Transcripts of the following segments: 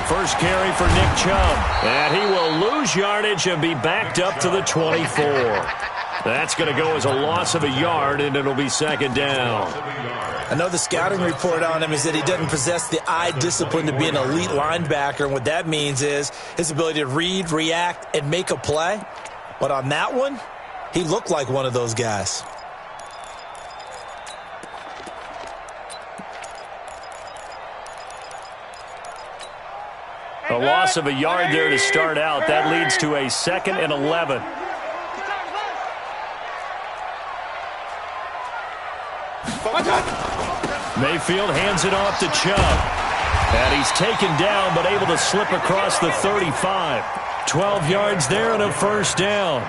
First carry for Nick Chubb. And he will lose yardage and be backed up to the 24. That's going to go as a loss of a yard, and it'll be second down. I know the scouting report on him is that he doesn't possess the eye discipline to be an elite linebacker. And what that means is his ability to read, react, and make a play. But on that one, he looked like one of those guys. A loss of a yard there to start out. That leads to a 2nd and 11. Mayfield hands it off to Chubb. And he's taken down but able to slip across the 35. 12 yards there and a first down.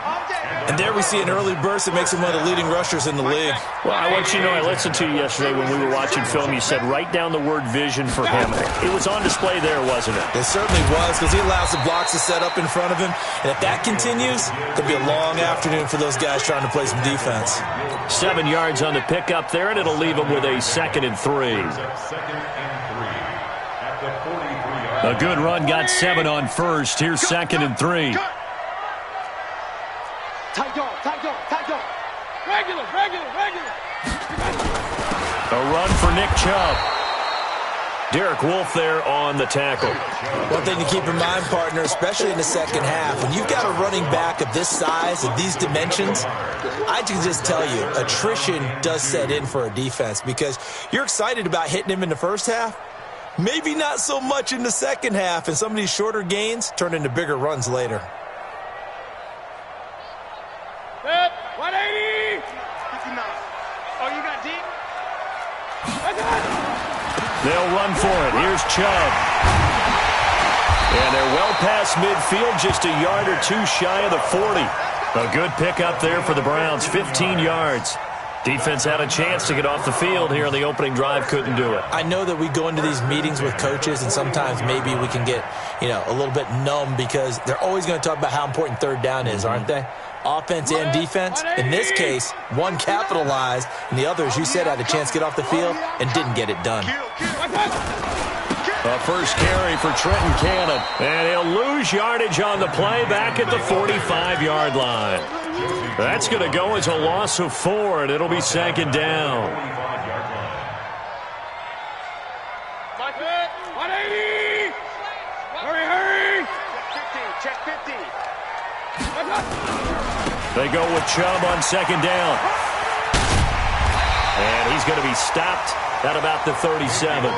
And there we see an early burst that makes him one of the leading rushers in the league. Well, I want you to know, I listened to you yesterday when we were watching film. You said write down the word vision for him. It was on display there, wasn't it? It certainly was, because he allows the blocks to set up in front of him. And if that continues, it'll be a long afternoon for those guys trying to play some defense. 7 yards on the pickup there, and it'll leave him with a 2nd and 3. A good run got 7 on first. Here's 2nd and 3. Tight dog. Regular. A run for Nick Chubb. Derek Wolfe there on the tackle. One thing to keep in mind, partner, especially in the second half, when you've got a running back of this size, of these dimensions, I can just tell you, attrition does set in for a defense, because you're excited about hitting him in the first half, maybe not so much in the second half, and some of these shorter gains turn into bigger runs later. 180. 59. Oh, you got deep? They'll run for it. Here's Chubb. And they're well past midfield, just a yard or two shy of the 40. A good pickup there for the Browns, 15 yards. Defense had a chance to get off the field here on the opening drive, couldn't do it. I know that we go into these meetings with coaches, and sometimes maybe we can get, a little bit numb, because they're always going to talk about how important third down is, aren't they? Offense and defense. In this case, one capitalized, and the other, as you said, had a chance to get off the field and didn't get it done. A first carry for Trenton Cannon. And he'll lose yardage on the play back at the 45-yard line. That's going to go as a loss of 4, and it'll be second down. 180. Hurry. Check 50. They go with Chubb on second down. And he's going to be stopped at about the 37.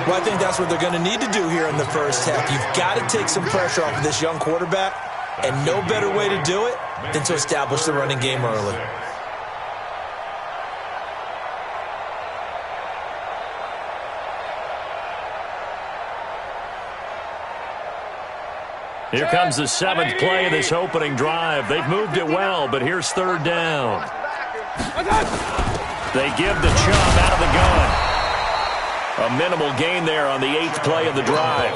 Well, I think that's what they're going to need to do here in the first half. You've got to take some pressure off of this young quarterback, and no better way to do it than to establish the running game early. Here comes the 7th play of this opening drive. They've moved it well, but here's third down. They give the Chubb out of the gun. A minimal gain there on the 8th play of the drive.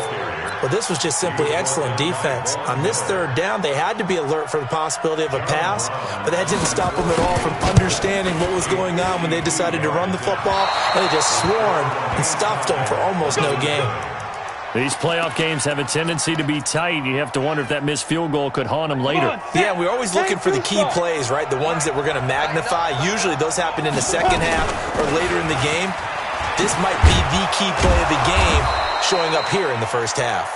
Well, this was just simply excellent defense. On this third down, they had to be alert for the possibility of a pass, but that didn't stop them at all from understanding what was going on when they decided to run the football. They just swarmed and stopped them for almost no gain. These playoff games have a tendency to be tight. You have to wonder if that missed field goal could haunt them later. Yeah, we're always looking for the key plays, right? The ones that we're going to magnify. Usually those happen in the second half or later in the game. This might be the key play of the game showing up here in the first half.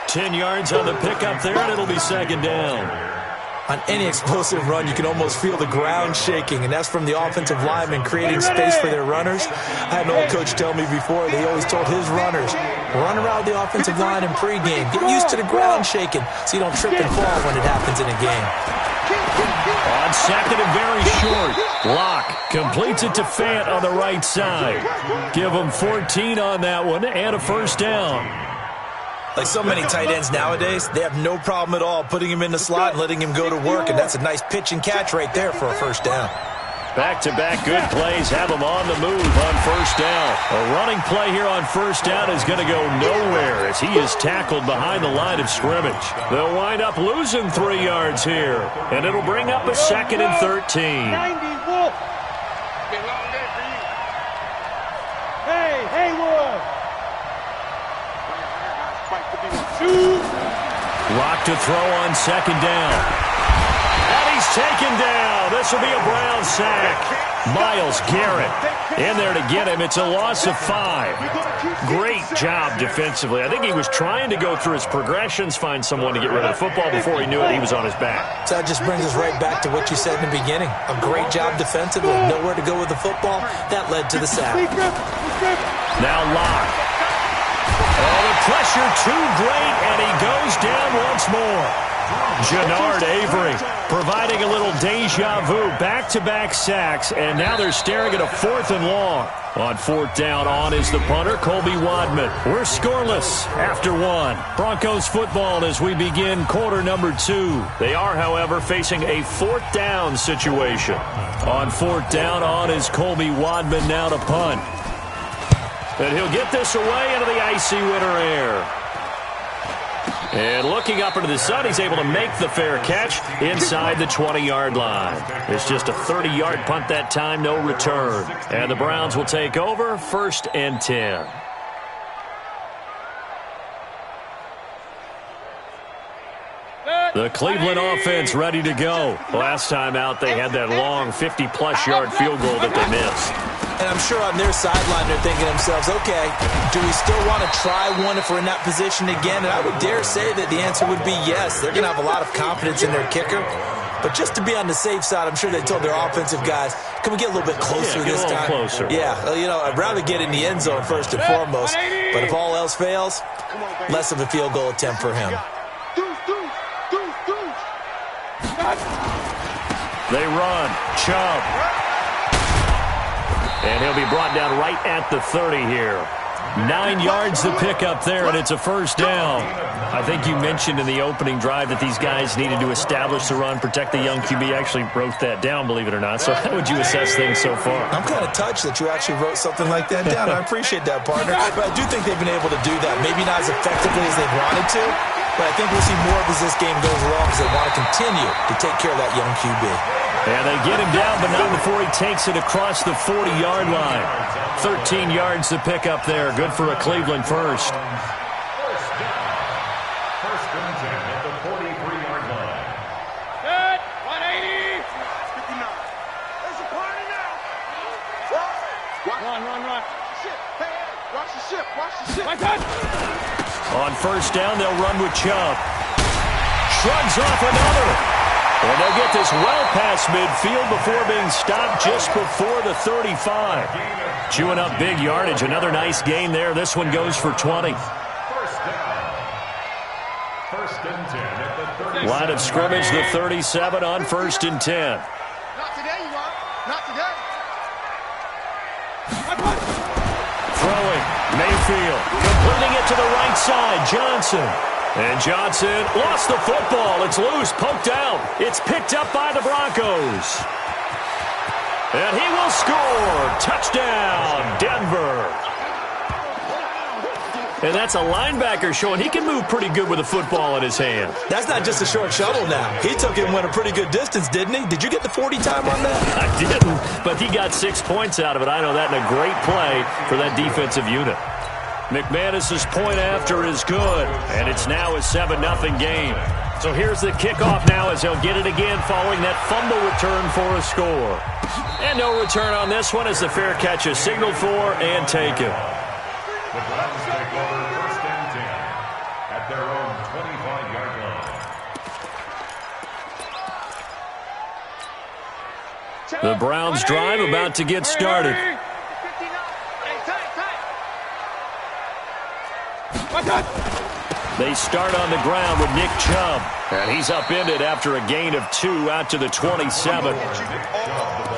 10 yards on the pickup there, and it'll be second down. On any explosive run, you can almost feel the ground shaking, and that's from the offensive linemen creating space for their runners. I had an old coach tell me before, he always told his runners, run around the offensive line in pregame. Get used to the ground shaking so you don't trip and fall when it happens in a game. On second and very short, Locke completes it to Fant on the right side. Give him 14 on that one and a first down. Like so many tight ends nowadays, they have no problem at all putting him in the slot and letting him go to work, and that's a nice pitch and catch right there for a first down. Back-to-back good plays have him on the move on first down. A running play here on first down is going to go nowhere as he is tackled behind the line of scrimmage. They'll wind up losing 3 yards here, and it'll bring up a second and 13. 90 Wolf. Been a long day for you. Hey, Haywood. Lock to throw on second down. And he's taken down. This will be a Brown sack. Myles Garrett in there to get him. It's a loss of 5. Great job defensively. I think he was trying to go through his progressions, find someone to get rid of the football. Before he knew it, he was on his back. So that just brings us right back to what you said in the beginning. A great job defensively. Nowhere to go with the football. That led to the sack. Now Locke. Oh, the pressure too great, and he goes down once more. Genard Avery providing a little deja vu, back-to-back sacks, and now they're staring at a 4th and long. On 4th down, on is the punter, Colby Wadman. We're scoreless after 1. Broncos football as we begin quarter number 2. They are, however, facing a 4th down situation. On 4th down, on is Colby Wadman now to punt. And he'll get this away into the icy winter air. And looking up into the sun, he's able to make the fair catch inside the 20-yard line. It's just a 30-yard punt that time, no return. And the Browns will take over, 1st and 10. The Cleveland offense ready to go. Last time out, they had that long 50-plus yard field goal that they missed. And I'm sure on their sideline they're thinking to themselves, okay, do we still want to try one if we're in that position again? And I would dare say that the answer would be yes. They're going to have a lot of confidence in their kicker. But just to be on the safe side, I'm sure they told their offensive guys, can we get a little bit closer this time? Closer. Yeah, you know, I'd rather get in the end zone first and foremost. But if all else fails, less of a field goal attempt for him. They run. Chubb. And he'll be brought down right at the 30 here. 9 yards to pick up there, and it's a 1st down. I think you mentioned in the opening drive that these guys needed to establish the run, protect the young QB. Actually wrote that down, believe it or not. So how would you assess things so far? I'm kind of touched that you actually wrote something like that down. I appreciate that, partner. But I do think they've been able to do that. Maybe not as effectively as they wanted to, but I think we'll see more of as this game goes along because they want to continue to take care of that young QB. And they get him down, but not before he takes it across the 40-yard line. 13 yards to pick up there. Good for a Cleveland first. First and 10 at the 43-yard line. Good. 180. 59. There's a party now. Run. Hey, watch the ship. My touch. On 1st down, they'll run with Chubb. Shrugs off another. And they'll get this well past midfield before being stopped just before the 35. Chewing up big yardage. Another nice gain there. This one goes for 20. First down. 1st and 10 at the 37. Line of scrimmage, the 37 on 1st and 10. Not today, you are. Not today. Throwing. Mayfield. Completing it to the right side. Johnson. And Johnson lost the football. It's loose, poked out. It's picked up by the Broncos. And he will score. Touchdown, Denver. And that's a linebacker showing he can move pretty good with a football in his hand. That's not just a short shuttle now. He took it and went a pretty good distance, didn't he? Did you get the 40 time on that? I didn't, but he got 6 points out of it. I know that, and a great play for that defensive unit. McManus's point after is good, and it's now a 7-0 game. So here's the kickoff now as he'll get it again following that fumble return for a score. And no return on this one as the fair catch is signaled for and taken. The Browns take over 1st and 10 at their own 25-yard line. The Browns drive about to get started. They start on the ground with Nick Chubb. And he's upended after a gain of 2 out to the 27.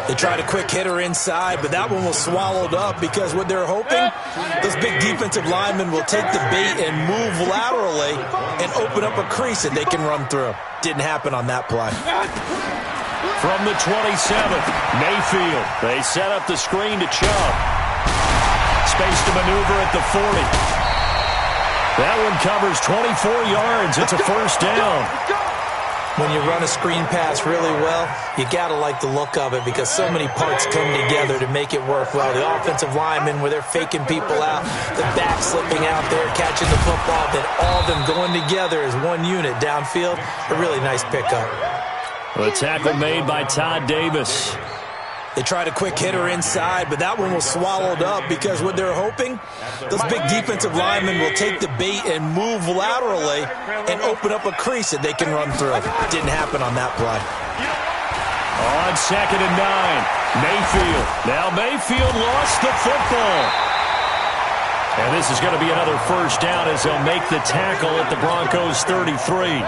They tried a quick hitter inside, but that one was swallowed up because what they're hoping, those big defensive linemen will take the bait and move laterally and open up a crease that they can run through. Didn't happen on that play. From the 27th, Mayfield. They set up the screen to Chubb. Space to maneuver at the 40. That one covers 24 yards. It's a 1st down. when you run a screen pass really well, you got to like the look of it because so many parts come together to make it work well. The offensive linemen, where they're faking people out, the back slipping out there, catching the football, then all of them going together as one unit downfield. A really nice pickup. The tackle made by Todd Davis. They tried a quick hitter inside, but that one was swallowed up because what they're hoping, those big defensive linemen will take the bait and move laterally and open up a crease that they can run through. Didn't happen on that play. On 2nd and 9, Mayfield. Now Mayfield lost the football. And this is going to be another first down as they'll make the tackle at the Broncos 33.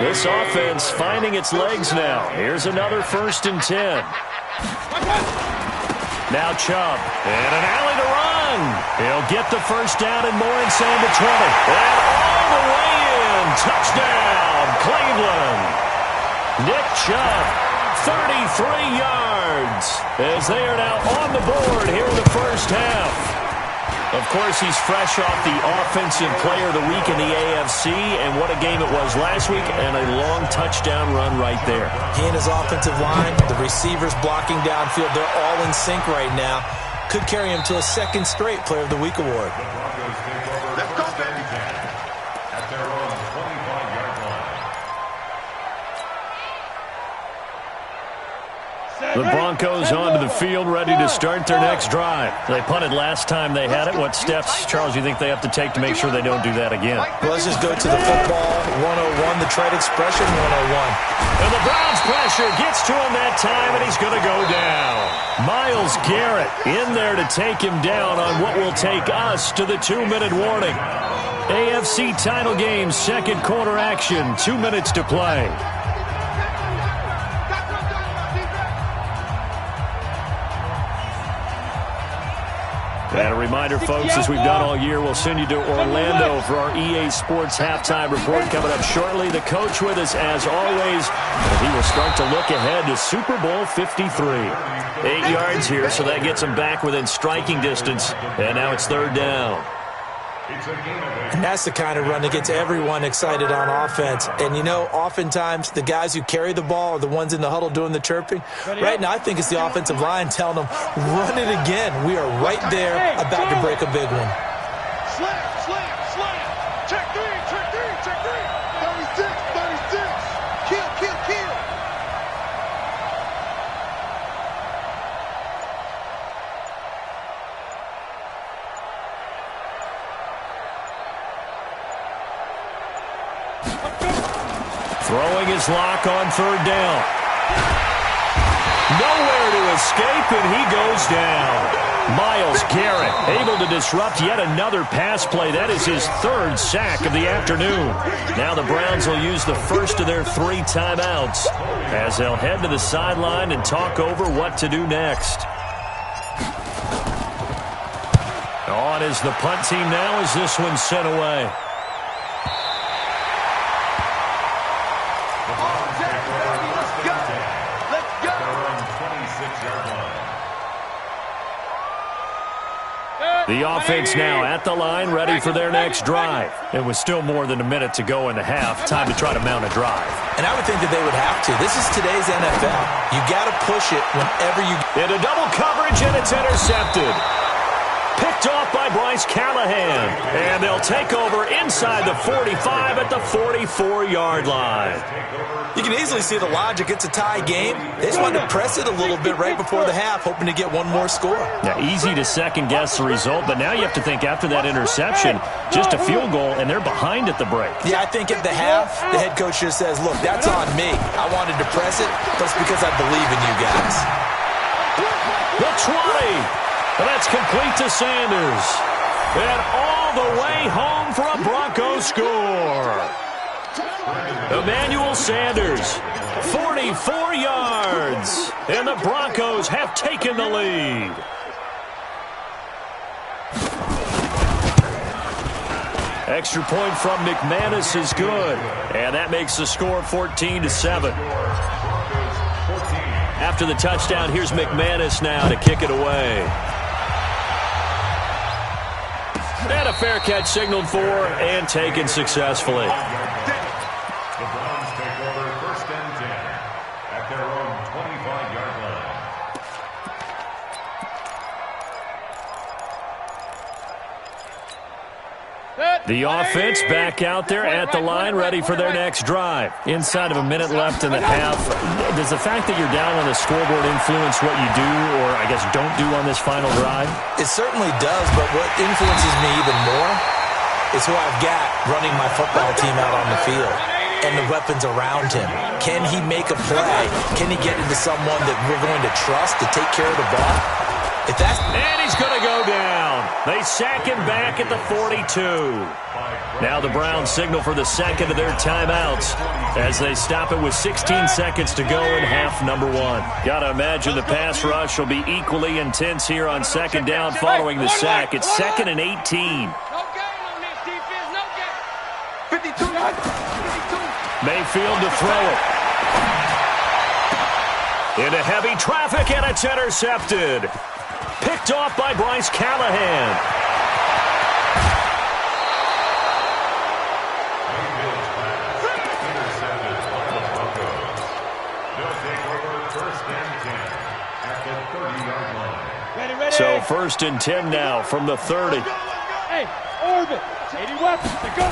This offense finding its legs now. Here's another 1st and 10. Now Chubb, and an alley to run. He'll get the first down and more inside the 20. And all the way in. Touchdown, Cleveland. Nick Chubb, 33 yards, as they are now on the board here in the first half. Of course, he's fresh off the Offensive Player of the Week in the AFC, and what a game it was last week, and a long touchdown run right there. He and his offensive line, the receivers blocking downfield, they're all in sync right now. Could carry him to a 2nd straight Player of the Week award. At their own 25-yard line. The Broncos onto the field, ready to start their next drive. They punted last time they had it. What steps, Charles, you think they have to take to make sure they don't do that again? Well, let's just go to the football 101, the trade expression 101. And the Browns pressure gets to him that time, and he's going to go down. Myles Garrett in there to take him down on what will take us to the 2-minute warning. AFC title game, 2nd quarter action, 2 minutes to play. And a reminder, folks, as we've done all year, we'll send you to Orlando for our EA Sports halftime report coming up shortly. The coach with us, as always, and he will start to look ahead to Super Bowl 53. 8 yards here, so that gets him back within striking distance. And now it's 3rd down. And that's the kind of run that gets everyone excited on offense. And, you know, oftentimes the guys who carry the ball are the ones in the huddle doing the chirping. Right now, I think it's the offensive line telling them, run it again. We are right there about to break a big one. Slam, slam, slam. Check 3, check 3, check 3. 36, 36. Kill, kill, kill. Throwing his lock on 3rd down. Nowhere to escape, and he goes down. Myles Garrett able to disrupt yet another pass play. That is his 3rd sack of the afternoon. Now the Browns will use the first of their 3 timeouts as they'll head to the sideline and talk over what to do next. On is the punt team now as this one's sent away. The offense now at the line, ready for their next drive. It was still more than a minute to go in the half. Time to try to mount a drive. And I would think that they would have to. This is today's NFL. You got to push it whenever you... Into double coverage, and it's intercepted. Picked off by Bryce Callahan. And they'll take over inside the 45 at the 44-yard line. You can easily see the logic. It's a tie game. They just wanted to press it a little bit right before the half, hoping to get one more score. Yeah, easy to second-guess the result, but now you have to think after that interception, just a field goal, and they're behind at the break. Yeah, I think at the half, the head coach just says, look, that's on me. I wanted to press it, but it's because I believe in you guys. The 20. And that's complete to Sanders. And all the way home for a Broncos score. Emmanuel Sanders, 44 yards. And the Broncos have taken the lead. Extra point from McManus is good. And that makes the score 14-7. After the touchdown, here's McManus now to kick it away. And a fair catch signaled for and taken successfully. The Browns take over The offense back out there at the line, ready for their next drive. Inside of a minute left in the half. Does the fact that you're down on the scoreboard influence what you do, or I guess don't do on this final drive? It certainly does, but what influences me even more is who I've got running my football team out on the field and the weapons around him. Can he make a play? Can he get into someone that we're going to trust to take care of the ball? And he's going to go down. They sack him back at the 42. Now the Browns signal for the second of their timeouts as they stop it with 16 seconds to go in half number one. Got to imagine the pass rush will be equally intense here on second down following the sack. It's 2nd and 18. No game on this defense, no game. 52. Mayfield to throw it. Into heavy traffic, and it's intercepted. Picked off by Bryce Callahan. So 1st and 10 now from the 30. Hey, orbit. 80 weapons to go.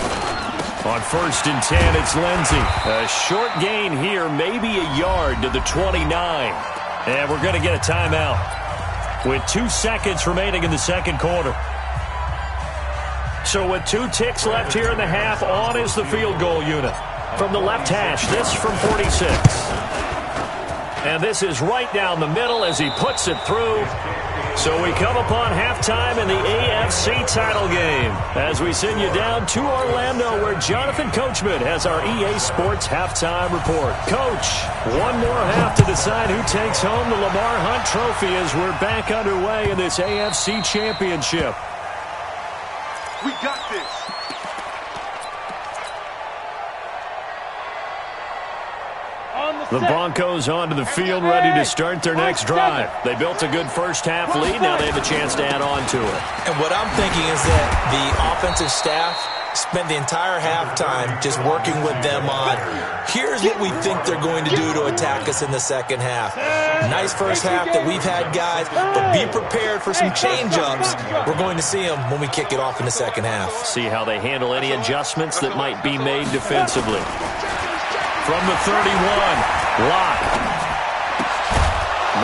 On 1st and 10, it's Lindsey. A short gain here, maybe a yard to the 29. And we're going to get a timeout with 2 seconds remaining in the second quarter. So with 2 ticks left here in the half, on is the field goal unit. From the left hash, this from 46. And this is right down the middle as he puts it through. So we come upon halftime in the AFC title game as we send you down to Orlando where Jonathan Coachman has our EA Sports halftime report. Coach, one more half to decide who takes home the Lamar Hunt Trophy as we're back underway in this AFC Championship. We got this. The Broncos onto the field ready to start their next drive. They built a good first half lead. Now they have a chance to add on to it. And what I'm thinking is that the offensive staff spent the entire halftime just working with them on, here's what we think they're going to do to attack us in the second half. Nice first half that we've had, guys, but be prepared for some change-ups. We're going to see them when we kick it off in the second half. See how they handle any adjustments that might be made defensively. From the 31, Locke.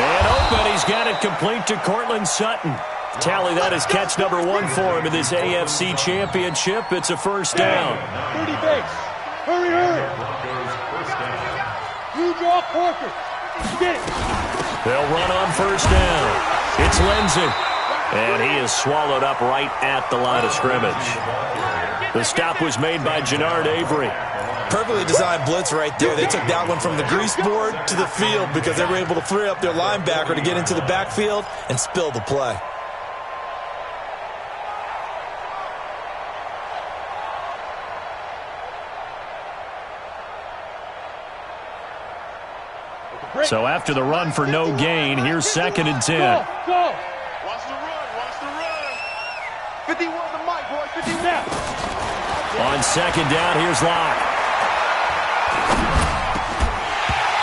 Man open, he's got it complete to Cortland Sutton. Tally that is catch number 1 for him in this AFC Championship. It's a first down. 30 base. Hurry. You draw Porker. Get it. They'll run on first down. It's Lindsey. And he is swallowed up right at the line of scrimmage. The stop was made by Jannard Avery. Perfectly designed blitz right there. They took that one from the grease board to the field because they were able to free up their linebacker to get into the backfield and spill the play. So after the run for no gain, here's 2nd and 10. Go. Watch the run. 51 to Mike, boys. 50 now. On second down, here's Locke.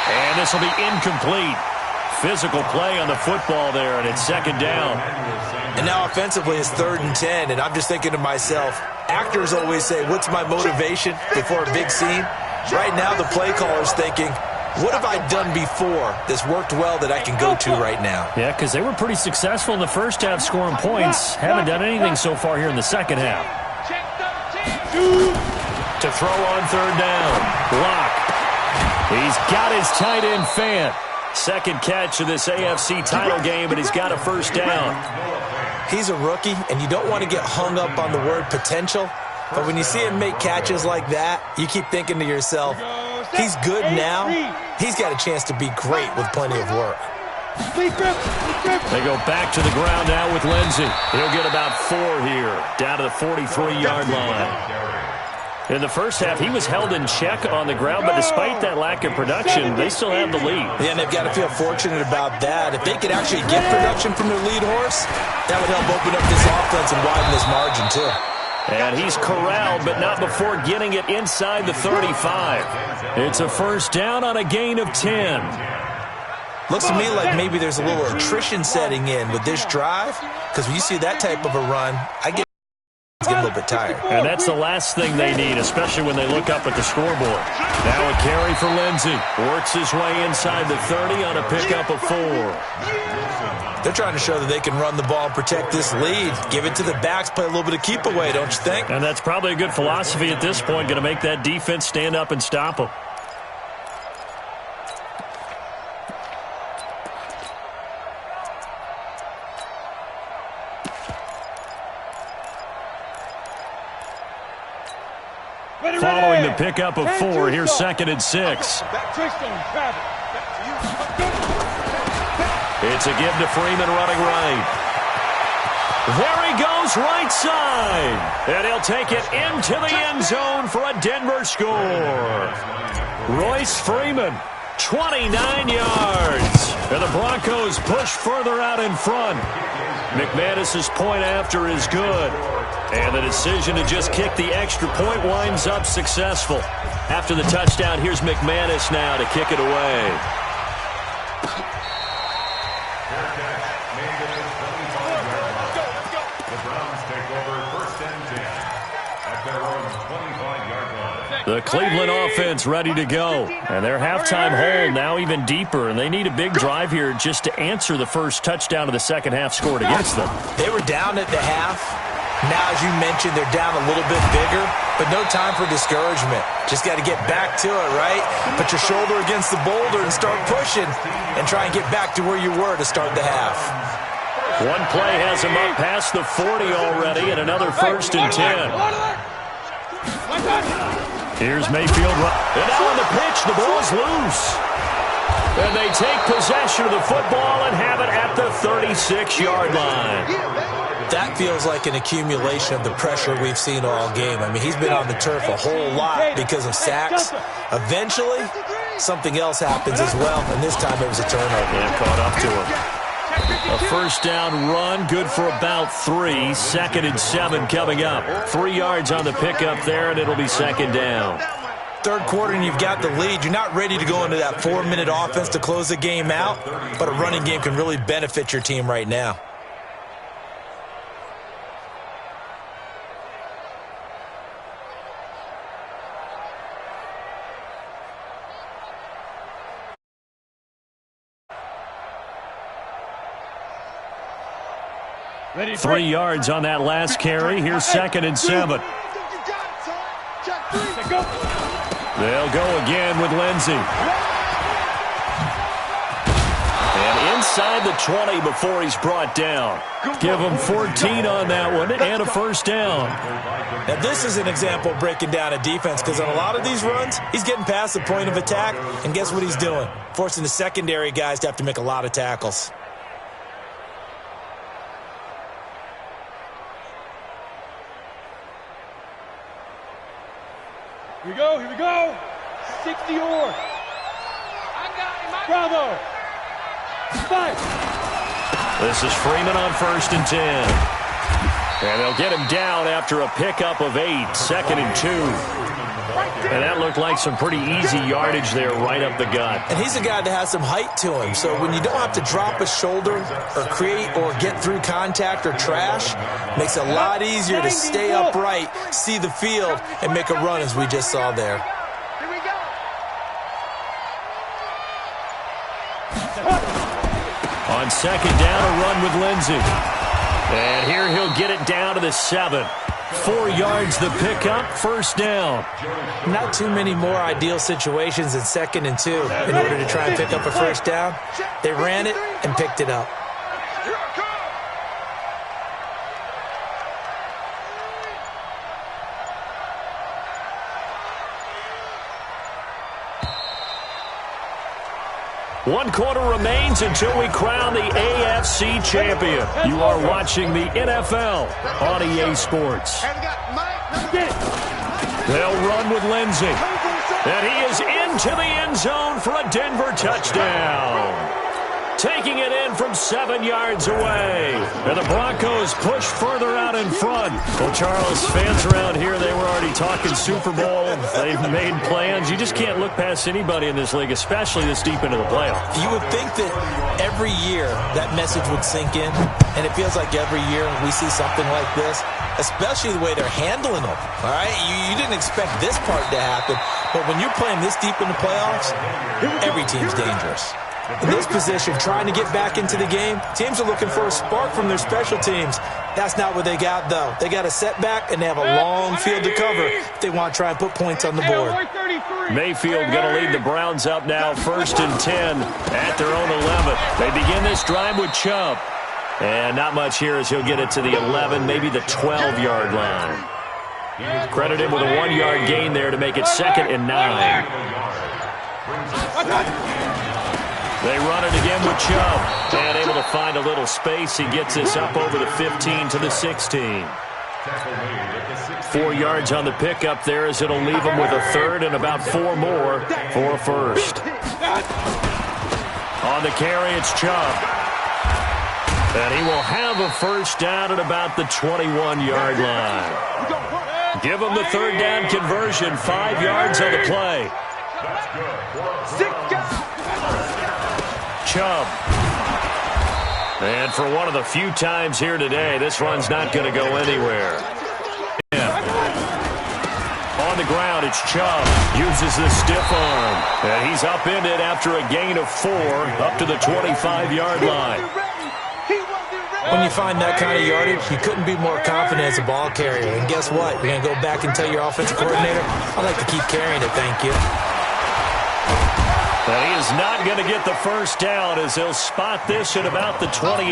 And this will be incomplete. Physical play on the football there, and it's 2nd down. And now offensively it's 3rd and 10, and I'm just thinking to myself, actors always say, what's my motivation before a big scene? Right now the play caller's thinking, what have I done before that's worked well that I can go to right now? Yeah, because they were pretty successful in the first half scoring points. Haven't done anything so far here in the second half. To throw on 3rd down. Locke. He's got his tight end Fant. Second catch of this AFC title game, and he's got a first down. He's a rookie, and you don't want to get hung up on the word potential. But when you see him make catches like that, you keep thinking to yourself, he's good now. He's got a chance to be great with plenty of work. They go back to the ground now with Lindsey. He'll get about 4 here, down to the 43-yard line. In the first half, he was held in check on the ground, but despite that lack of production, they still have the lead. Yeah, and they've got to feel fortunate about that. If they could actually get production from their lead horse, that would help open up this offense and widen this margin, too. And he's corralled, but not before getting it inside the 35. It's a first down on a gain of 10. Looks to me like maybe there's a little attrition setting in with this drive, because when you see that type of a run, I get to get a little bit tired. And that's the last thing they need, especially when they look up at the scoreboard. Now a carry for Lindsey. Works his way inside the 30 on a pickup of 4. They're trying to show that they can run the ball and protect this lead. Give it to the backs, play a little bit of keep away, don't you think? And that's probably a good philosophy at this point, going to make that defense stand up and stop them. Following the pickup of 4, here's 2nd and 6. It's a give to Freeman running right. There he goes, right side. And he'll take it into the end zone for a Denver score. Royce Freeman, 29 yards. And the Broncos push further out in front. McManus's point after is good. And the decision to just kick the extra point winds up successful. After the touchdown, here's McManus now to kick it away. The Cleveland offense ready to go. And their halftime hole now even deeper. And they need a big drive here just to answer the first touchdown of the second half scored against them. They were down at the half. Now, as you mentioned, they're down a little bit bigger, but no time for discouragement. Just got to get back to it, right? Put your shoulder against the boulder and start pushing and try and get back to where you were to start the half. One play has him up past the 40 already, and another 1st and 10. Here's Mayfield. And now on the pitch, the ball's loose. And they take possession of the football and have it at the 36-yard line. That feels like an accumulation of the pressure we've seen all game. I mean, he's been on the turf a whole lot because of sacks. Eventually, something else happens as well, and this time it was a turnover. Yeah, caught up to him. A first down run, good for about 3. 2nd and 7 coming up. 3 yards on the pickup there, and it'll be 2nd down. Third quarter, and you've got the lead. You're not ready to go into that 4-minute offense to close the game out, but a running game can really benefit your team right now. Ready, 3 yards on that last carry. Here's 2nd and 7. They'll go again with Lindsey. And inside the 20 before he's brought down. Give him 14 on that one and a first down. Now, this is an example of breaking down a defense because on a lot of these runs, he's getting past the point of attack, and guess what he's doing? Forcing the secondary guys to have to make a lot of tackles. Here we go. 60 or. Bravo. 5. This is Freeman on 1st and 10. And they'll get him down after a pickup of 8. 2nd and 2. And that looked like some pretty easy yardage there right up the gut. And he's a guy that has some height to him. So when you don't have to drop a shoulder or create or get through contact or trash, makes it a lot easier to stay upright, see the field, and make a run as we just saw there. Here we go. On 2nd down, a run with Lindsey. And here he'll get it down to the 7. 4 yards the pickup, 1st down. Not too many more ideal situations in 2nd and 2 in order to try and pick up a first down. They ran it and picked it up. Here I come. One quarter remains until we crown the AFC champion. You are watching the NFL on EA Sports. They'll run with Lindsey. And he is into the end zone for a Denver touchdown. taking it in from 7 yards away. And the Broncos push further out in front. Well, Charles, fans around here, they were already talking Super Bowl. They've made plans. You just can't look past anybody in this league, especially this deep into the playoffs. You would think that every year that message would sink in, and it feels like every year we see something like this, especially the way they're handling them. All right, you didn't expect this part to happen, but when you're playing this deep in the playoffs, every team's dangerous. In this position, trying to get back into the game, teams are looking for a spark from their special teams. That's not what they got, though. They got a setback, and they have a long field to cover if they want to try and put points on the board. Mayfield going to lead the Browns up now, 1st and 10 at their own 11. They begin this drive with Chubb. And not much here as he'll get it to the 11, maybe the 12-yard line. Credit him with a 1-yard gain there to make it 2nd and 9. They run it again with Chubb. And able to find a little space. He gets this up over the 15 to the 16. 4 yards on the pickup there as it'll leave him with a 3rd and about 4 more for a 1st. On the carry, it's Chubb. And he will have a 1st down at about the 21-yard line. Give him the 3rd down conversion, 5 yards on the play. Chubb. And for one of the few times here today, this run's not going to go anywhere. On the ground, it's Chubb. Uses the stiff arm. And he's upended after a gain of 4 up to the 25-yard line. When you find that kind of yardage, you couldn't be more confident as a ball carrier. And guess what? You're going to go back and tell your offensive coordinator, I'd like to keep carrying it, thank you. But he is not going to get the 1st down as he'll spot this at about the 28.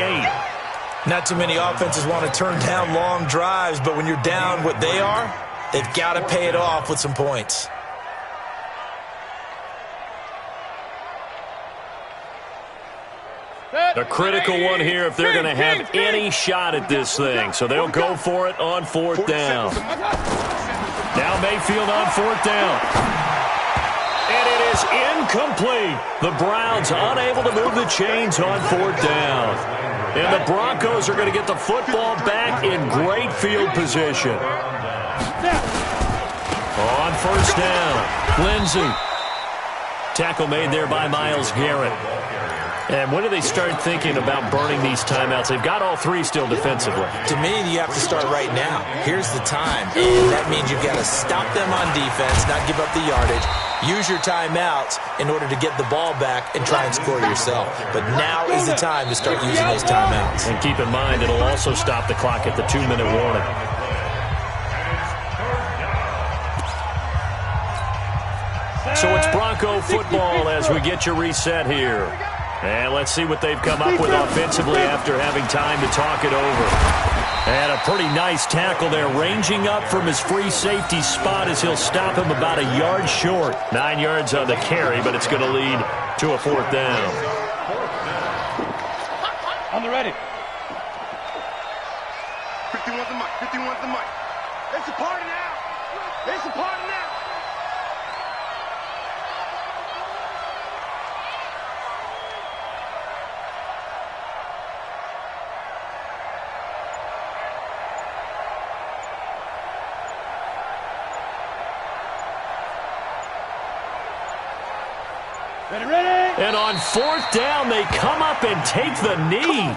Not too many offenses want to turn down long drives, but when you're down what they are, they've got to pay it off with some points. A critical one here if they're going to have any shot at this thing. So they'll go for it on 4th down. Now Mayfield on 4th down. And it is incomplete. The Browns unable to move the chains on 4th down. And the Broncos are going to get the football back in great field position. On 1st down, Lindsey. Tackle made there by Myles Garrett. And when do they start thinking about burning these timeouts? They've got all 3 still defensively. To me, you have to start right now. Here's the time. And that means you've got to stop them on defense, not give up the yardage. Use your timeouts in order to get the ball back and try and score yourself. But now is the time to start using those timeouts. And keep in mind, it'll also stop the clock at the 2-minute warning. So it's Bronco football as we get you reset here. And let's see what they've come up with offensively after having time to talk it over. And a pretty nice tackle there, ranging up from his free safety spot as he'll stop him about a yard short. 9 yards on the carry, but it's going to lead to a 4th down. On the ready. 51's the mic. 51's the mic. It's a party now. It's a party now. And on 4th down, they come up and take the knee.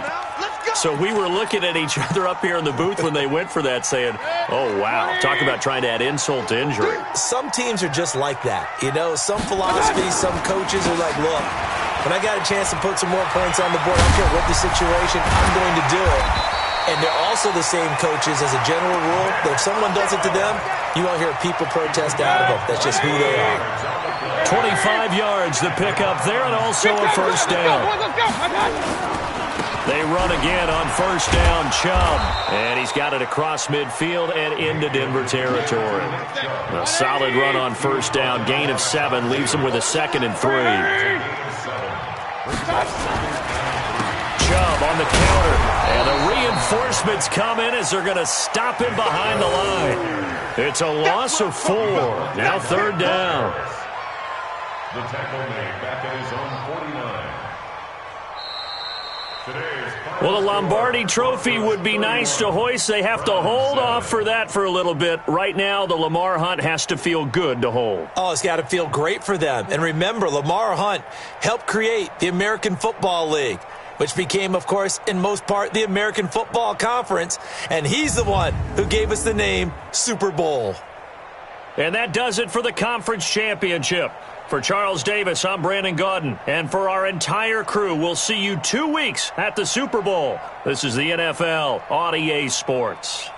So we were looking at each other up here in the booth when they went for that saying, oh, wow, talk about trying to add insult to injury. Some teams are just like that. You know, some philosophies, some coaches are like, look, when I got a chance to put some more points on the board, I don't care what the situation, I'm going to do it. And they're also the same coaches as a general rule that if someone does it to them, you won't hear people protest out of them. That's just who they are. 25 yards the pickup there and also a 1st down. They run again on 1st down, Chubb. And he's got it across midfield and into Denver territory. A solid run on 1st down, gain of 7, leaves him with a 2nd and 3. Chubb on the counter. And the reinforcements come in as they're going to stop him behind the line. It's a loss of 4. Now 3rd down. The tackle made back at his own 49. Well, the Lombardi Trophy would be nice to hoist. They have to hold off for that for a little bit. Right now, the Lamar Hunt has to feel good to hold. Oh, it's got to feel great for them. And remember, Lamar Hunt helped create the American Football League, which became, of course, in most part, the American Football Conference. And he's the one who gave us the name Super Bowl. And that does it for the conference championship. For Charles Davis, I'm Brandon Gaudin. And for our entire crew, we'll see you 2 weeks at the Super Bowl. This is the NFL on EA Sports.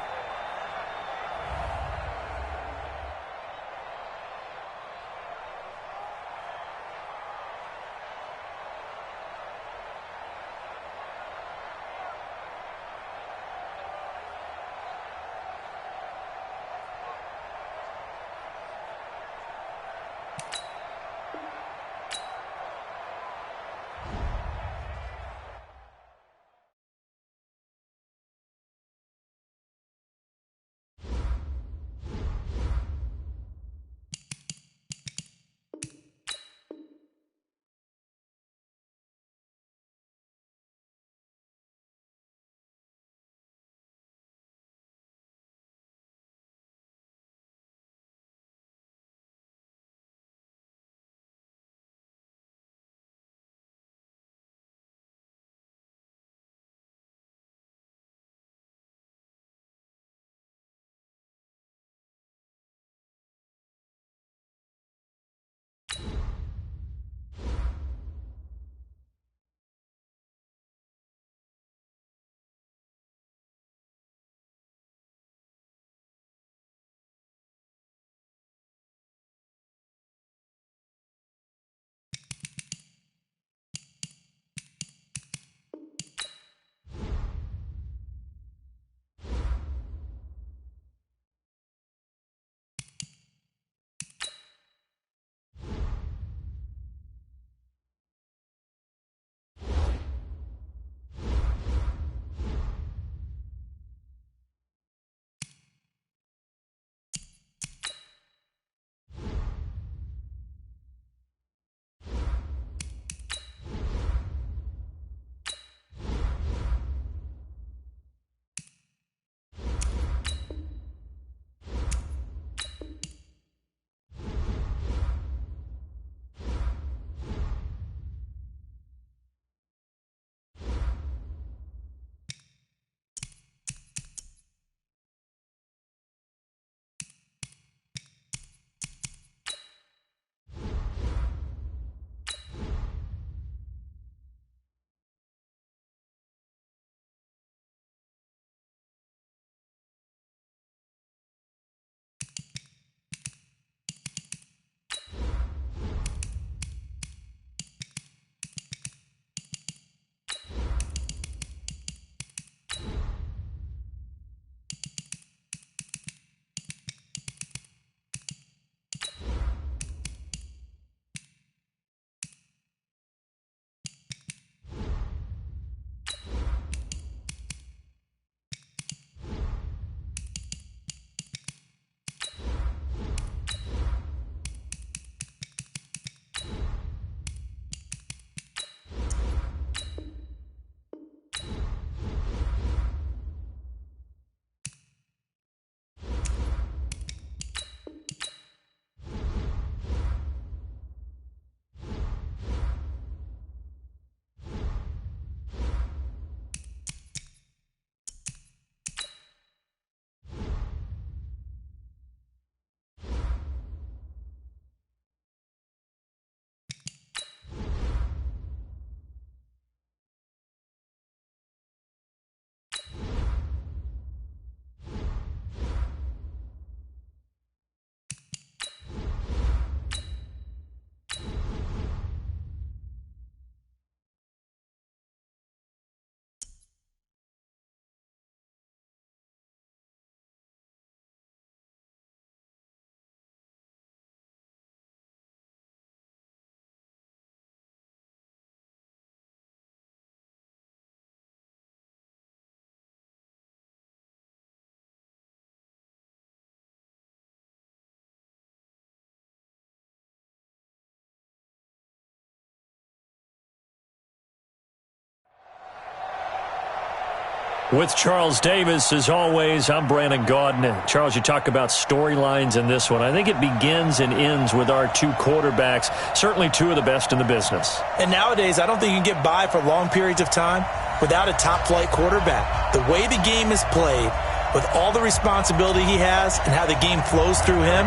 With Charles Davis, as always, I'm Brandon Gaudin. Charles, you talk about storylines in this one. I think it begins and ends with our two quarterbacks, certainly two of the best in the business. And nowadays, I don't think you can get by for long periods of time without a top-flight quarterback. The way the game is played, with all the responsibility he has and how the game flows through him,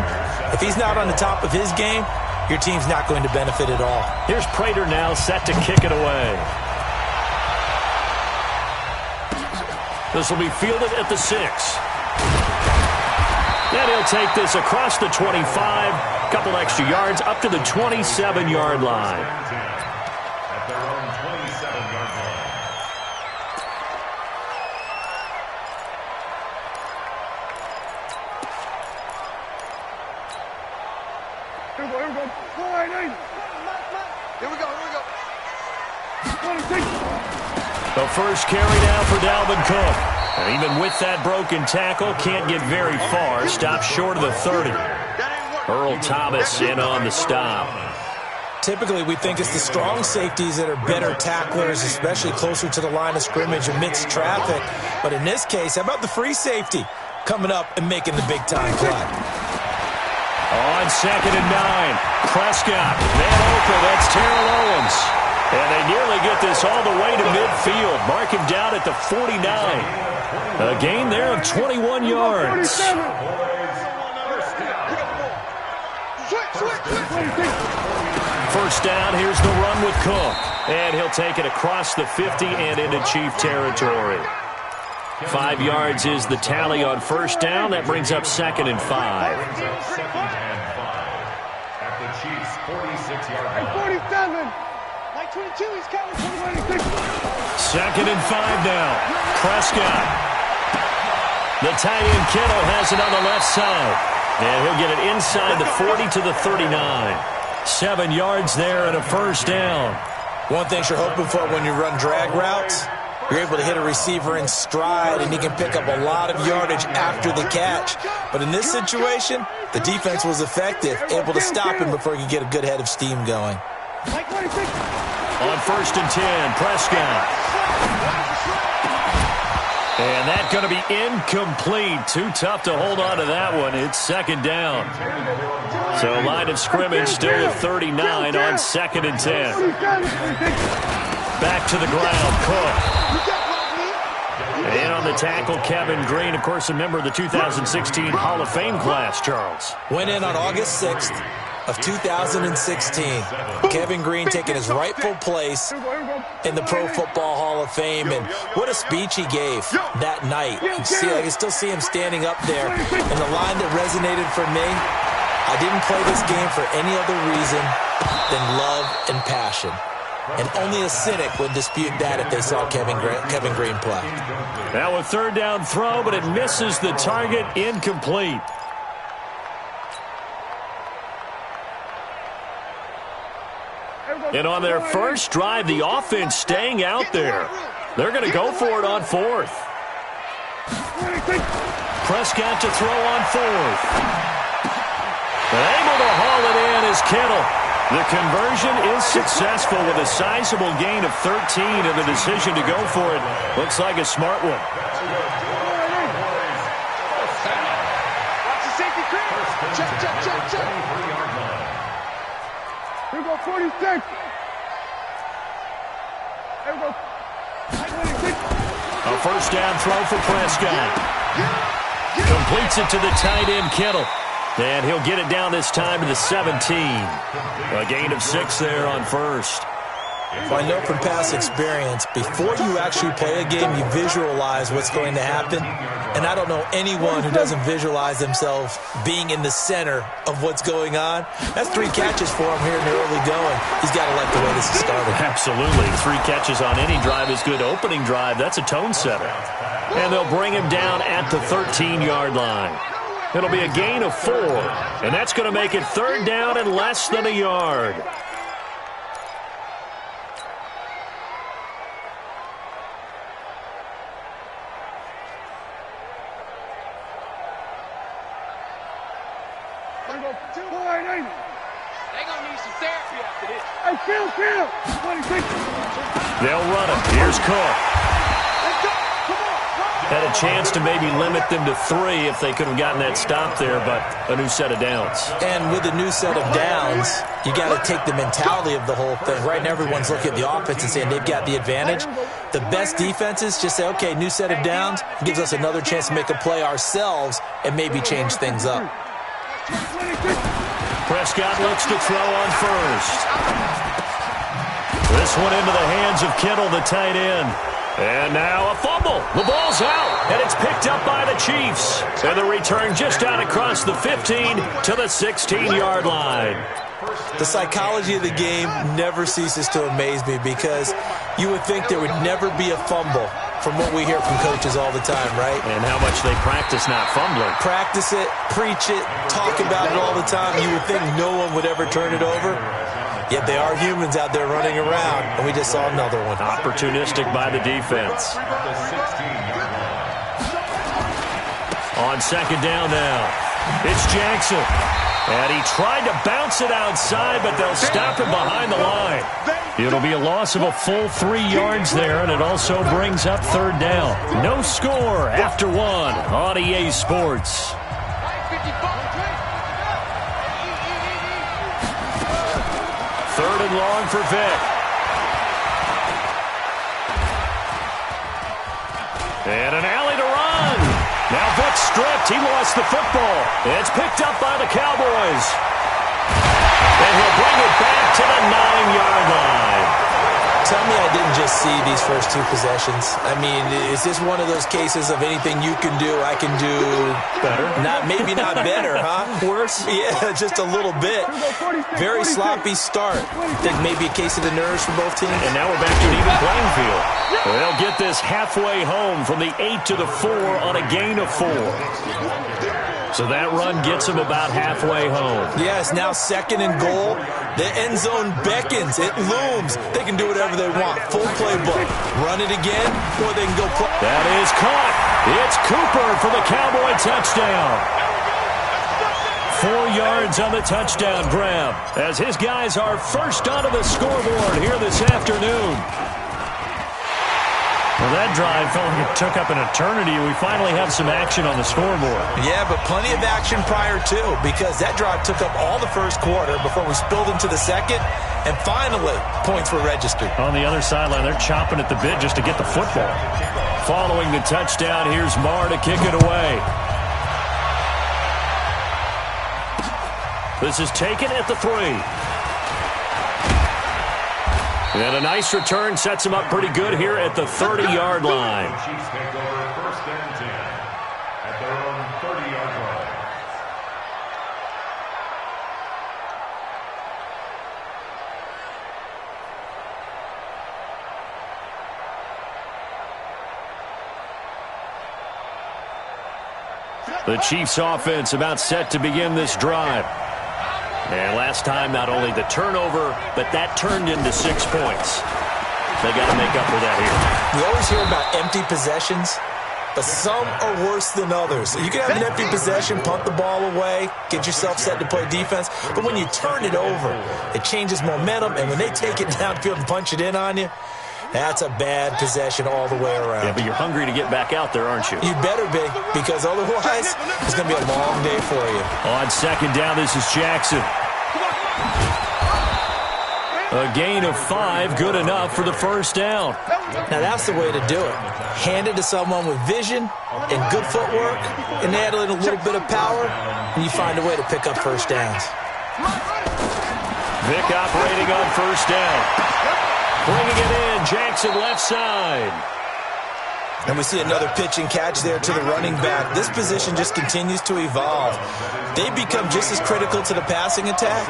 if he's not on the top of his game, your team's not going to benefit at all. Here's Prater now set to kick it away. This will be fielded at the 6. And he'll take this across the 25, a couple extra yards, up to the 27-yard line. At their own 27-yard line. Here we go, here we go. 480. Here we go, here we go. 26. The first carry now for Dalvin Cook. And even with that broken tackle, can't get very far. Stops short of the 30. Earl Thomas in on the stop. Typically, we think it's the strong safeties that are better tacklers, especially closer to the line of scrimmage amidst traffic. But in this case, how about the free safety coming up and making the big-time play? On 2nd and 9, Prescott, man open, that's Terrell Owens. And they nearly get this all the way to midfield. Mark him down at the 49. A gain there of 21 yards. First down, here's the run with Cook. And he'll take it across the 50 and into Chief territory. 5 yards is the tally on first down. That brings up 2nd and 5. Second and 5. At the Chiefs' 46-yard line. 47. 22, he's coming. 2nd and 5 now. Prescott. The tight end Kittle has it on the left side. And he'll get it inside the 40 to the 39. 7 yards there and a first down. One thing you're hoping for when you run drag routes, you're able to hit a receiver in stride, and he can pick up a lot of yardage after the catch. But in this situation, the defense was effective, able to stop him before he could get a good head of steam going. On 1st and 10, Prescott. And that's going to be incomplete. Too tough to hold on to that one. It's 2nd down. So line of scrimmage still at 39 on 2nd and 10. Back to the ground, Cook. And on the tackle, Kevin Green, of course, a member of the 2016 Hall of Fame class, Charles. Went in on August 6th of 2016. Kevin Green taking his rightful place in the Pro Football Hall of Fame, and what a speech he gave that night. I can still see him standing up there, and the line that resonated for me, I didn't play this game for any other reason than love and passion. And only a cynic would dispute that if they saw Kevin Green play. Now a 3rd down throw, but it misses the target, incomplete. And on their first drive, the offense staying out there. They're going to go for it on 4th. Prescott to throw on 4th. And able to haul it in is Kittle. The conversion is successful with a sizable gain of 13, and the decision to go for it looks like a smart one. Watch the safety clear. Check. Here we go, 46. Here we go. 26. A first down throw for Prescott. Completes it to the tight end, Kittle. And he'll get it down this time to the 17. A gain of 6 there on first. Well, I know from past experience, before you actually play a game, you visualize what's going to happen. And I don't know anyone who doesn't visualize themselves being in the center of what's going on. That's 3 catches for him here in the early going. He's got to like the way this is started. Absolutely. 3 catches on any drive is good. Opening drive, that's a tone setter. And they'll bring him down at the 13-yard line. It'll be a gain of 4. And that's going to make it 3rd down and less than a yard. They'll run it. Here's Cook. Had a chance to maybe limit them to 3 if they could have gotten that stop there, but a new set of downs. And with a new set of downs, you got to take the mentality of the whole thing. Right now, everyone's looking at the offense and saying they've got the advantage. The best defenses just say, okay, new set of downs gives us another chance to make a play ourselves and maybe change things up. Prescott looks to throw on first. This one into the hands of Kittle, the tight end. And now a fumble. The ball's out, and it's picked up by the Chiefs. And the return just out across the 15 to the 16-yard line. The psychology of the game never ceases to amaze me because you would think there would never be a fumble from what we hear from coaches all the time, right? And how much they practice not fumbling. Practice it, preach it, talk about it all the time. You would think no one would ever turn it over. Yet they are humans out there running around, and we just saw another one. Opportunistic by the defense. On second down now, it's Jackson. And he tried to bounce it outside, but they'll stop him behind the line. It'll be a loss of a full 3 yards there, and it also brings up third down. No score after 1 on EA Sports. Third and long for Vick. And an alley to run. Now Vick stripped. He lost the football. It's picked up by the Cowboys. And he'll bring it back to the 9-yard line. Tell me I didn't just see these first 2 possessions. I mean, is this one of those cases of anything you can do, I can do better? Maybe not better, huh? Worse? Yeah, just a little bit. Very sloppy start. Think maybe a case of the nerves for both teams. And now we're back to an even playing field. They'll get this halfway home from the 8 to the 4 on a gain of 4. So that run gets them about halfway home. Yes, now second and goal. The end zone beckons. It looms. They can do whatever they want. Full playbook. Run it again, or they can go play. That is caught. It's Cooper for the Cowboy touchdown. 4 yards on the touchdown grab as his guys are first onto the scoreboard here this afternoon. Well, that drive felt like it took up an eternity. We finally have some action on the scoreboard. Yeah, but plenty of action prior to, because that drive took up all the first quarter before we spilled into the second, and finally, points were registered. On the other sideline, they're chomping at the bit just to get the football. Following the touchdown, here's Marr to kick it away. This is taken at the 3. And a nice return sets him up pretty good here at the 30-yard line. Chiefs take over first and 10 at their own 30-yard line. The Chiefs offense about set to begin this drive. And last time, not only the turnover, but that turned into 6 points. They got to make up for that here. We always hear about empty possessions, but some are worse than others. You can have an empty possession, punt the ball away, get yourself set to play defense, but when you turn it over, it changes momentum, and when they take it downfield and punch it in on you, that's a bad possession all the way around. Yeah, but you're hungry to get back out there, aren't you? You better be, because otherwise, it's going to be a long day for you. On second down, this is Jackson. A gain of 5, good enough for the first down. Now, that's the way to do it. Hand it to someone with vision and good footwork, and add in a little bit of power, and you find a way to pick up first downs. Vick operating on first down. Bringing it in, Jackson left side. And we see another pitch and catch there to the running back. This position just continues to evolve. They become just as critical to the passing attack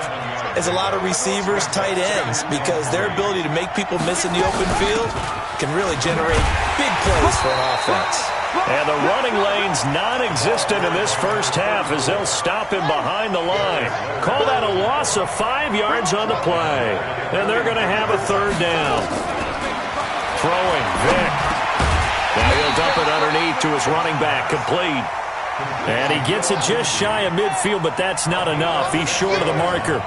as a lot of receivers, tight ends, because their ability to make people miss in the open field can really generate big plays for an offense. And the running lane's non-existent in this first half as they'll stop him behind the line. Call that a loss of 5 yards on the play. And they're going to have a third down. Throwing, Vick. Now he'll dump it underneath to his running back, complete. And he gets it just shy of midfield, but that's not enough. He's short of the marker.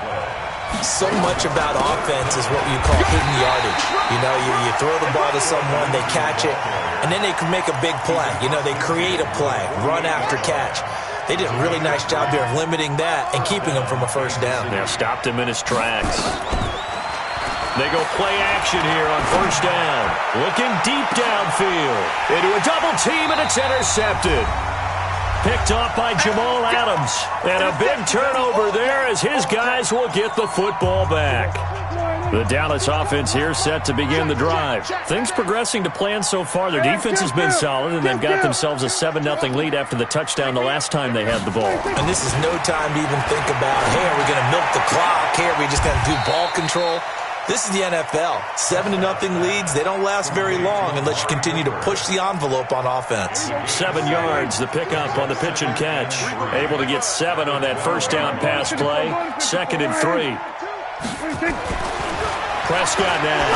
So much about offense is what you call hidden yardage. You know, you throw the ball to someone, they catch it, and then they can make a big play. You know, they create a play, run after catch. They did a really nice job there of limiting that and keeping him from a first down. Yeah, stopped him in his tracks. They go play action here on first down. Looking deep downfield. Into a double team, and it's intercepted. Picked off by Jamal Adams. And a big turnover there as his guys will get the football back. The Dallas offense here set to begin the drive. Things progressing to plan so far. Their defense has been solid, and they've got themselves a 7-0 lead after the touchdown the last time they had the ball. And this is no time to even think about, hey, are we going to milk the clock? Hey, are we just going to do ball control? This is the NFL. 7-0 leads, they don't last very long unless you continue to push the envelope on offense. 7 yards, the pickup on the pitch and catch. Able to get 7 on that first down pass play. 2nd and 3. Prescott now.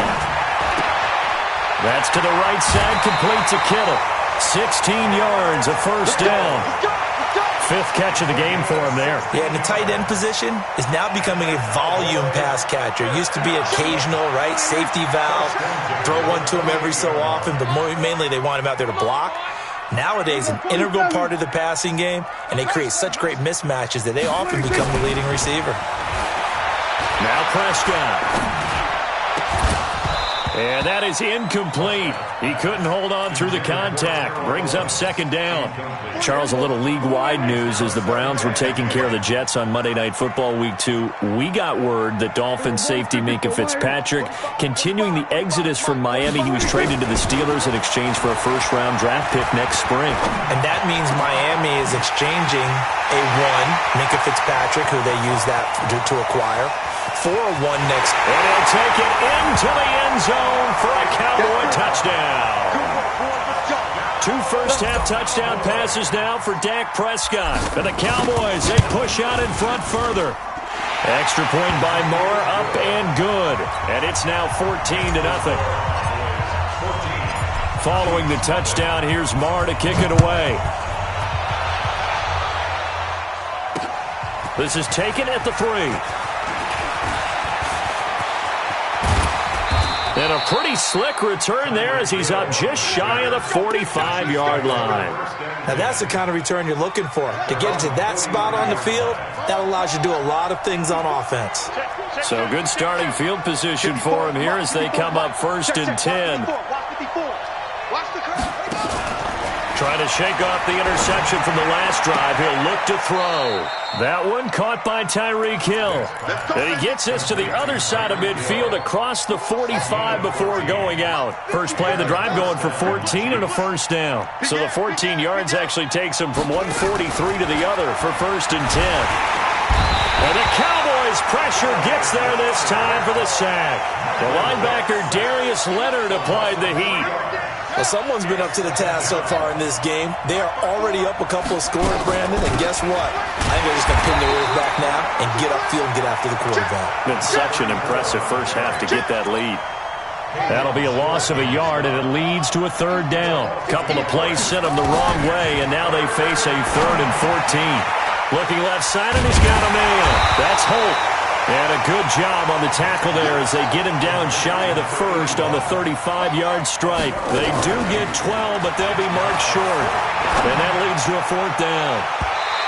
That's to the right side, complete to Kittle. 16 yards, a first down. 5th catch of the game for him there. Yeah, and the tight end position is now becoming a volume pass catcher. It used to be occasional, right? Safety valve, throw one to him every so often, but mainly they want him out there to block. Nowadays, an integral part of the passing game, and they create such great mismatches that they often become the leading receiver. Now Prescott. And that is incomplete. He couldn't hold on through the contact. Brings up 2nd down. Charles, a little league-wide news as the Browns were taking care of the Jets on Monday Night Football Week 2. We got word that Dolphins safety Minkah Fitzpatrick continuing the exodus from Miami. He was traded to the Steelers in exchange for a first-round draft pick next spring. And that means Miami is exchanging a 1, Minkah Fitzpatrick, who they use that to acquire, for a 1 next. And he'll take it into the end zone for a Cowboy touchdown. 2 first-half touchdown passes now for Dak Prescott. And the Cowboys, they push out in front further. Extra point by Moore, up and good. And it's now 14-0. Following the touchdown, here's Moore to kick it away. This is taken at the 3. And a pretty slick return there as he's up just shy of the 45-yard line. Now that's the kind of return you're looking for. To get to that spot on the field, that allows you to do a lot of things on offense. So good starting field position for him here as they come up 1st and 10. Trying to shake off the interception from the last drive. He'll look to throw. That one caught by Tyreek Hill. And he gets this to the other side of midfield across the 45 before going out. First play of the drive going for 14 and a first down. So the 14 yards actually takes him from 143 to the other for 1st and 10. And the Cowboys pressure gets there this time for the sack. The linebacker Darius Leonard applied the heat. Well, someone's been up to the task so far in this game. They are already up a couple of scores, Brandon, and guess what? I think they're just going to pin their ears back now and get upfield and get after the quarterback. Been such an impressive first half to get that lead. That'll be a loss of a yard, and it leads to a 3rd down. Couple of plays sent them the wrong way, and now they face a 3rd and 14. Looking left side, and he's got a man. That's Holt. And a good job on the tackle there as they get him down shy of the 1st on the 35-yard stripe. They do get 12, but they'll be marked short. And that leads to a 4th down.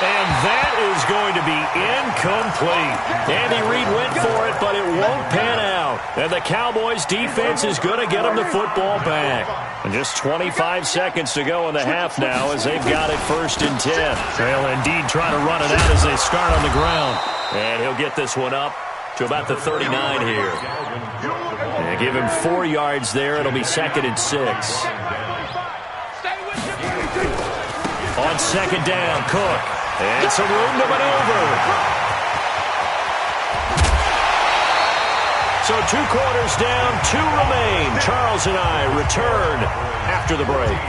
And that is going to be incomplete. Andy Reid went for it, but it won't pan out. And the Cowboys' defense is going to get them the football back. And just 25 seconds to go in the half now as they've got it 1st and 10. They'll indeed try to run it out as they start on the ground. And he'll get this one up to about the 39 here. And give him 4 yards there. It'll be 2nd and 6. On 2nd down, Cook. And some room to maneuver. So 2 quarters down, 2 remain. Charles and I return after the break.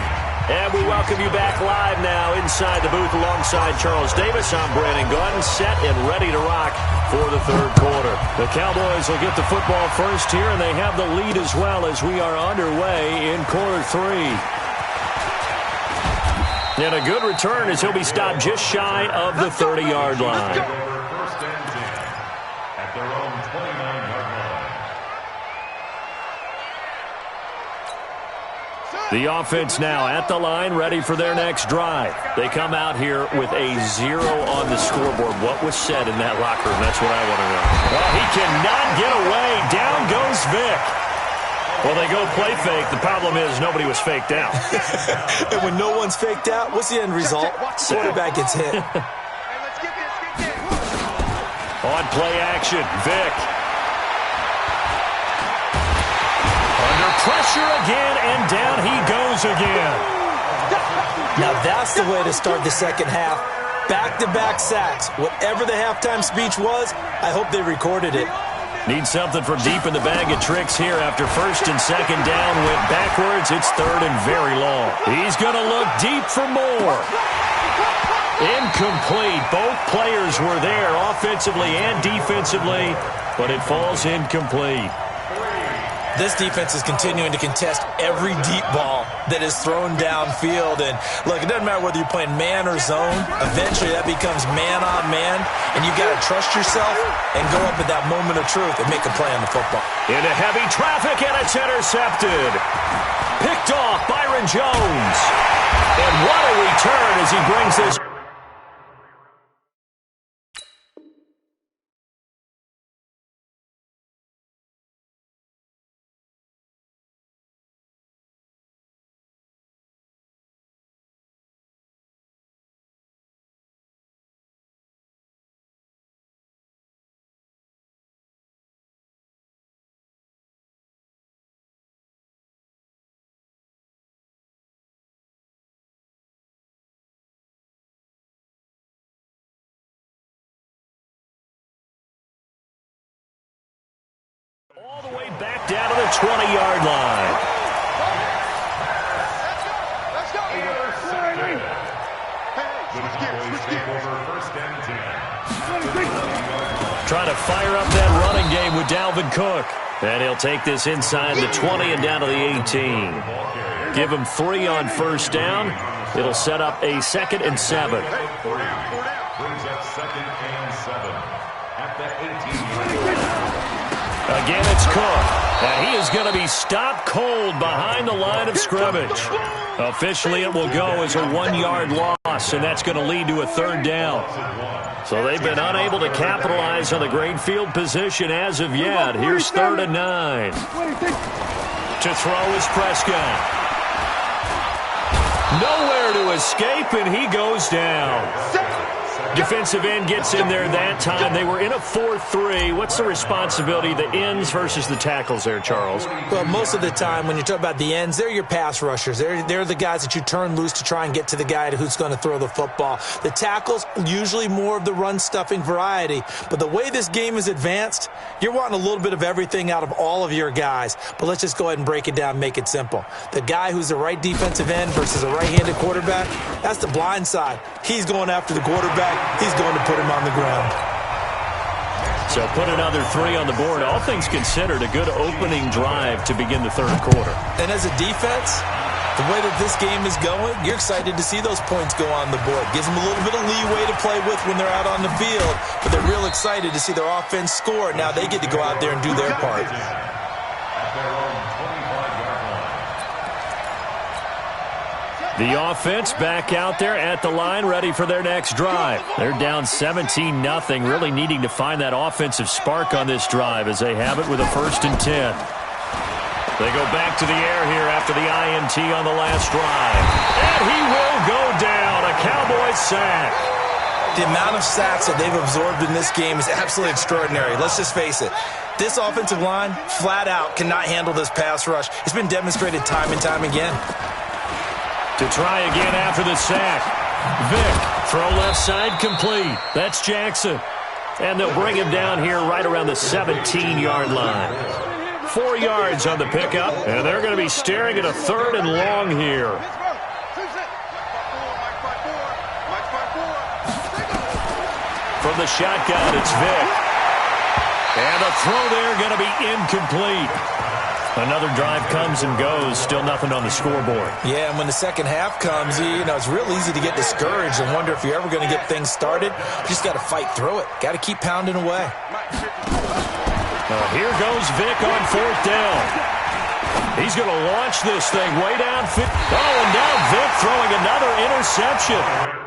And we welcome you back live now inside the booth alongside Charles Davis. I'm Brandon Gunn, set and ready to rock for the 3rd quarter. The Cowboys will get the football first here, and they have the lead as well as we are underway in quarter 3. And a good return as he'll be stopped just shy of the 30-yard line. First and 10 at their own 29-yard line. The offense now at the line, ready for their next drive. They come out here with a 0 on the scoreboard. What was said in that locker room? That's what I want to know. Well, he cannot get away. Down goes Vic. Well, they go play fake. The problem is nobody was faked out. And when no one's faked out, what's the end result? Quarterback gets hit. On play action, Vic. Under pressure again, and down he goes again. Now that's the way to start the second half. Back-to-back sacks. Whatever the halftime speech was, I hope they recorded it. Need something from deep in the bag of tricks here after first and second down went backwards. It's third and very long. He's going to look deep for more. Incomplete. Both players were there offensively and defensively, but it falls incomplete. This defense is continuing to contest every deep ball that is thrown downfield. And, look, it doesn't matter whether you're playing man or zone. Eventually that becomes man-on-man, and you've got to trust yourself and go up at that moment of truth and make a play on the football. Into heavy traffic, and it's intercepted. Picked off Byron Jones. And what a return as he brings this. All the way back down to the 20-yard line. Let's go. Trying to fire up that running game with Dalvin Cook. And he'll take this inside the 20 and down to the 18. Give him 3 on first down. It'll set up a 2nd and 7. Brings up 2nd and 7 at the 18-yard line. Again, it's Cook. And he is going to be stopped cold behind the line of scrimmage. Officially, it will go as a 1-yard loss, and that's going to lead to a 3rd down. So they've been unable to capitalize on the great field position as of yet. Here's 3rd and 9. To throw is Prescott. Nowhere to escape, and he goes down. Defensive end gets in there that time. They were in a 4-3. What's the responsibility of the ends versus the tackles there, Charles? Well, most of the time when you talk about the ends, they're your pass rushers. They're the guys that you turn loose to try and get to the guy who's going to throw the football. The tackles, usually more of the run-stuffing variety. But the way this game is advanced, you're wanting a little bit of everything out of all of your guys. But let's just go ahead and break it down and make it simple. The guy who's the right defensive end versus a right-handed quarterback, that's the blind side. He's going after the quarterback. He's going to put him on the ground. So put another 3 on the board. All things considered, a good opening drive to begin the 3rd quarter. And as a defense, the way that this game is going, you're excited to see those points go on the board. Gives them a little bit of leeway to play with when they're out on the field, but they're real excited to see their offense score. Now they get to go out there and do their part. The offense back out there at the line, ready for their next drive. They're down 17-0, really needing to find that offensive spark on this drive as they have it with a 1st and 10. They go back to the air here after the INT on the last drive. And he will go down, a Cowboys sack. The amount of sacks that they've absorbed in this game is absolutely extraordinary. Let's just face it. This offensive line, flat out, cannot handle this pass rush. It's been demonstrated time and time again. To try again after the sack. Vic, throw left side complete. That's Jackson. And they'll bring him down here right around the 17-yard line. 4 yards on the pickup, and they're going to be staring at a 3rd and long here. From the shotgun, it's Vic. And the throw there going to be incomplete. Another drive comes and goes. Still nothing on the scoreboard. Yeah, and when the second half comes, it's real easy to get discouraged and wonder if you're ever going to get things started. You just got to fight through it. Got to keep pounding away. Here goes Vic on 4th down. He's going to launch this thing way down. Oh, and now Vick throwing another interception.